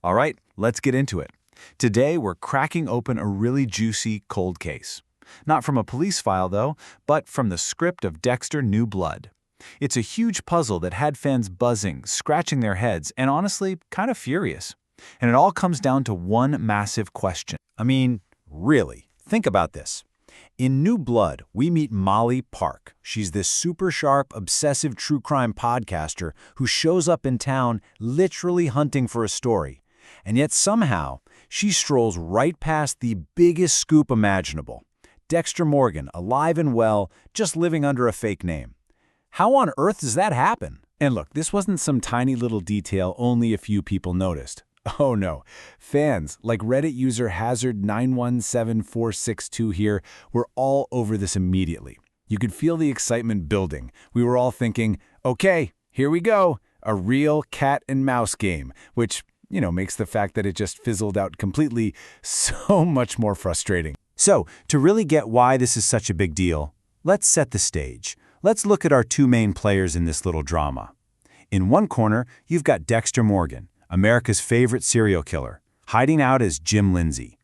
All right, let's get into it. Today, we're cracking open a really juicy cold case. Not from a police file, though, but from the script of Dexter: New Blood. It's a huge puzzle that had fans buzzing, scratching their heads, and honestly, kind of furious. And it all comes down to one massive question. I mean, really, think about this. In New Blood, we meet Molly Park. She's this super sharp, obsessive true crime podcaster who shows up in town literally hunting for a story. And yet somehow, she strolls right past the biggest scoop imaginable. Dexter Morgan, alive and well, just living under a fake name. How on earth does that happen? And look, this wasn't some tiny little detail only a few people noticed. Oh no, fans like Reddit user Hazard917462 here were all over this immediately. You could feel the excitement building. We were all thinking, okay, here we go, a real cat and mouse game, which, makes the fact that it just fizzled out completely so much more frustrating. So, to really get why this is such a big deal, let's set the stage. Let's look at our two main players in this little drama. In one corner, you've got Dexter Morgan, America's favorite serial killer, hiding out as Jim Lindsay.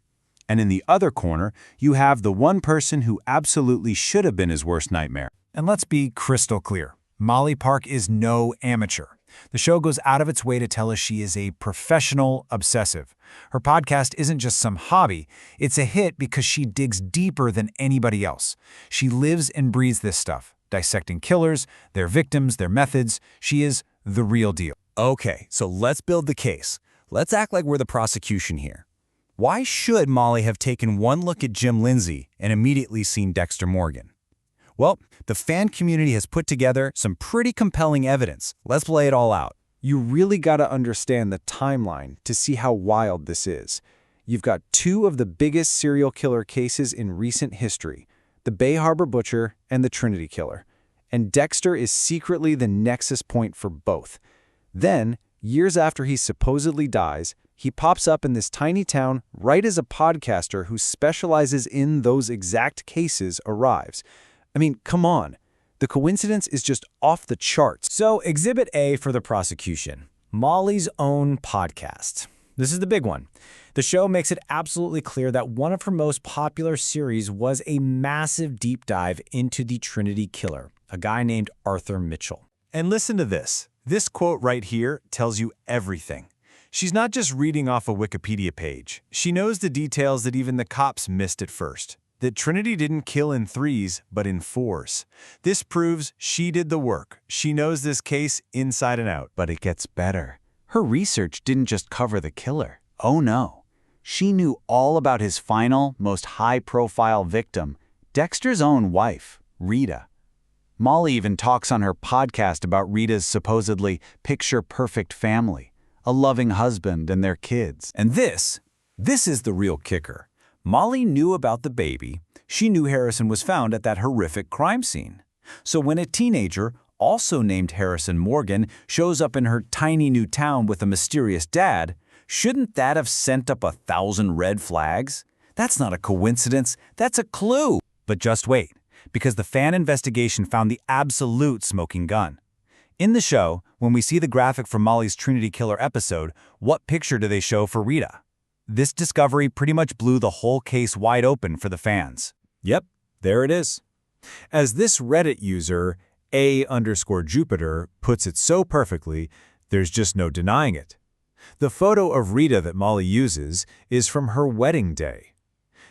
And in the other corner, you have the one person who absolutely should have been his worst nightmare. And let's be crystal clear. Molly Park is no amateur. The show goes out of its way to tell us she is a professional obsessive. Her podcast isn't just some hobby. It's a hit because she digs deeper than anybody else. She lives and breathes this stuff, dissecting killers, their victims, their methods. She is the real deal. Okay, so let's build the case. Let's act like we're the prosecution here. Why should Molly have taken one look at Jim Lindsay and immediately seen Dexter Morgan? Well, the fan community has put together some pretty compelling evidence. Let's lay it all out. You really got to understand the timeline to see how wild this is. You've got two of the biggest serial killer cases in recent history, the Bay Harbor Butcher and the Trinity Killer. And Dexter is secretly the nexus point for both. Then, years after he supposedly dies, he pops up in this tiny town right as a podcaster who specializes in those exact cases arrives. I mean, come on. The coincidence is just off the charts. So, Exhibit A for the prosecution, Molly's own podcast. This is the big one. The show makes it absolutely clear that one of her most popular series was a massive deep dive into the Trinity Killer, a guy named Arthur Mitchell. And listen to this. This quote right here tells you everything. She's not just reading off a Wikipedia page. She knows the details that even the cops missed at first. That Trinity didn't kill in threes, but in fours. This proves she did the work. She knows this case inside and out. But it gets better. Her research didn't just cover the killer. Oh no. She knew all about his final, most high-profile victim, Dexter's own wife, Rita. Molly even talks on her podcast about Rita's supposedly picture-perfect family, a loving husband and their kids. And this is the real kicker. Molly knew about the baby. She knew Harrison was found at that horrific crime scene. So when a teenager, also named Harrison Morgan, shows up in her tiny new town with a mysterious dad, shouldn't that have sent up 1,000 red flags? That's not a coincidence. That's a clue. But just wait, because the fan investigation found the absolute smoking gun. In the show, when we see the graphic from Molly's Trinity Killer episode, what picture do they show for Rita? This discovery pretty much blew the whole case wide open for the fans. Yep, there it is. As this Reddit user, A_Jupiter, puts it so perfectly, there's just no denying it. The photo of Rita that Molly uses is from her wedding day.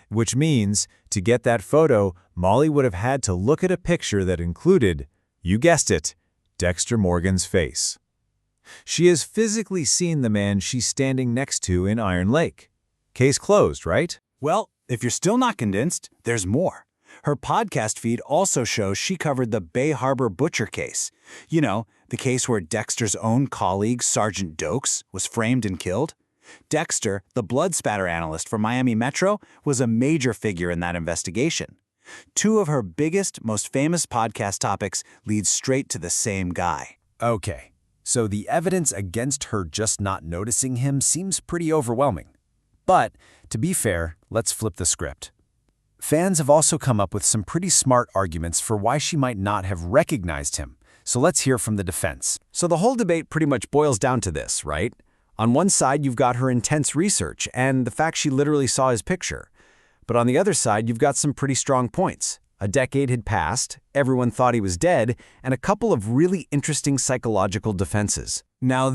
Which means, to get that photo, Molly would have had to look at a picture that included, you guessed it, Dexter Morgan's face. She has physically seen the man she's standing next to in Iron Lake. Case closed, right? Well, if you're still not convinced, there's more. Her podcast feed also shows she covered the Bay Harbor Butcher case. You know, the case where Dexter's own colleague, Sergeant Dokes, was framed and killed. Dexter, the blood spatter analyst for Miami Metro, was a major figure in that investigation. Two of her biggest, most famous podcast topics lead straight to the same guy. Okay, so the evidence against her just not noticing him seems pretty overwhelming. But, to be fair, let's flip the script. Fans have also come up with some pretty smart arguments for why she might not have recognized him, so let's hear from the defense. So the whole debate pretty much boils down to this, right? On one side, you've got her intense research and the fact she literally saw his picture. But on the other side, you've got some pretty strong points. A decade had passed, everyone thought he was dead, and a couple of really interesting psychological defenses. Now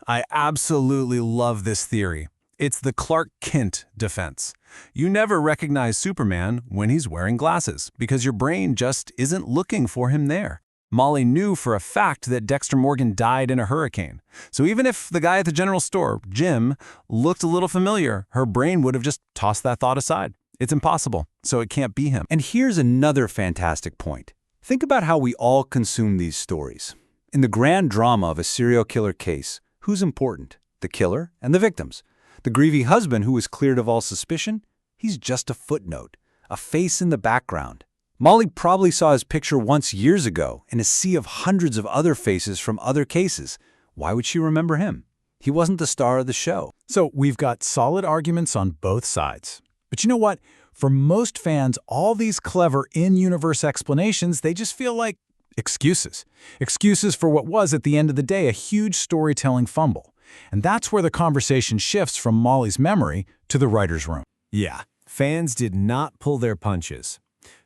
I absolutely love this theory. It's the Clark Kent defense. You never recognize Superman when he's wearing glasses because your brain just isn't looking for him there. Molly knew for a fact that Dexter Morgan died in a hurricane. So even if the guy at the general store, Jim, looked a little familiar, her brain would have just tossed that thought aside. It's impossible, so it can't be him. And here's another fantastic point. Think about how we all consume these stories. In the grand drama of a serial killer case, who's important? The killer and the victims. The grieving husband who was cleared of all suspicion? He's just a footnote, a face in the background. Molly probably saw his picture once years ago in a sea of hundreds of other faces from other cases. Why would she remember him? He wasn't the star of the show. So we've got solid arguments on both sides. But you know what? For most fans, all these clever in-universe explanations, they just feel like excuses. Excuses for what was, at the end of the day, a huge storytelling fumble. And that's where the conversation shifts from Molly's memory to the writer's room. Yeah, fans did not pull their punches.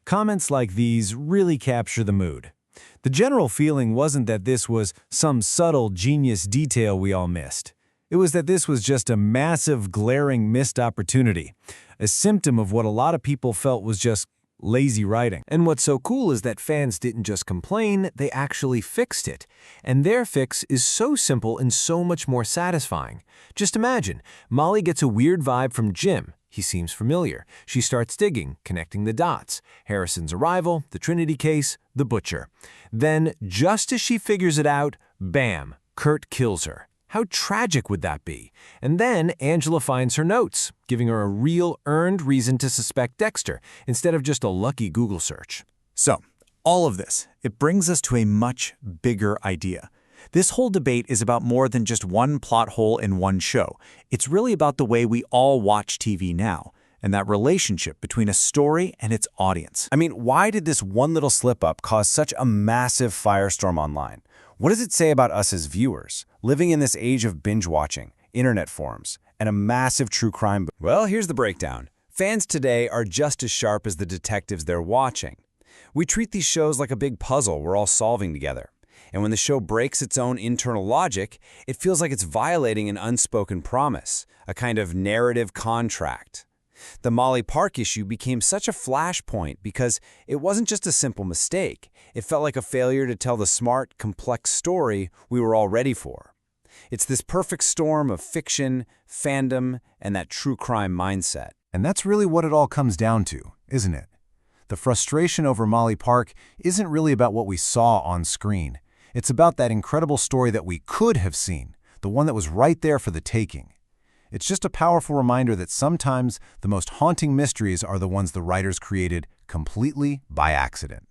Comments like these really capture the mood. The general feeling wasn't that this was some subtle genius detail we all missed. It was that this was just a massive, glaring missed opportunity, a symptom of what a lot of people felt was just lazy writing. And what's so cool is that fans didn't just complain, they actually fixed it. And their fix is so simple and so much more satisfying. Just imagine, Molly gets a weird vibe from Jim. He seems familiar. She starts digging, connecting the dots. Harrison's arrival, the Trinity case, the butcher. Then, just as she figures it out, bam, Kurt kills her. How tragic would that be? And then Angela finds her notes, giving her a real earned reason to suspect Dexter, instead of just a lucky Google search. So, all of this, it brings us to a much bigger idea. This whole debate is about more than just one plot hole in one show. It's really about the way we all watch TV now, and that relationship between a story and its audience. I mean, why did this one little slip-up cause such a massive firestorm online? What does it say about us as viewers, living in this age of binge-watching, internet forums, and a massive true crime boom? Well, here's the breakdown. Fans today are just as sharp as the detectives they're watching. We treat these shows like a big puzzle we're all solving together. And when the show breaks its own internal logic, it feels like it's violating an unspoken promise, a kind of narrative contract. The Molly Park issue became such a flashpoint because it wasn't just a simple mistake. It felt like a failure to tell the smart, complex story we were all ready for. It's this perfect storm of fiction, fandom, and that true crime mindset. And that's really what it all comes down to, isn't it? The frustration over Molly Park isn't really about what we saw on screen. It's about that incredible story that we could have seen, the one that was right there for the taking. It's just a powerful reminder that sometimes the most haunting mysteries are the ones the writers created completely by accident.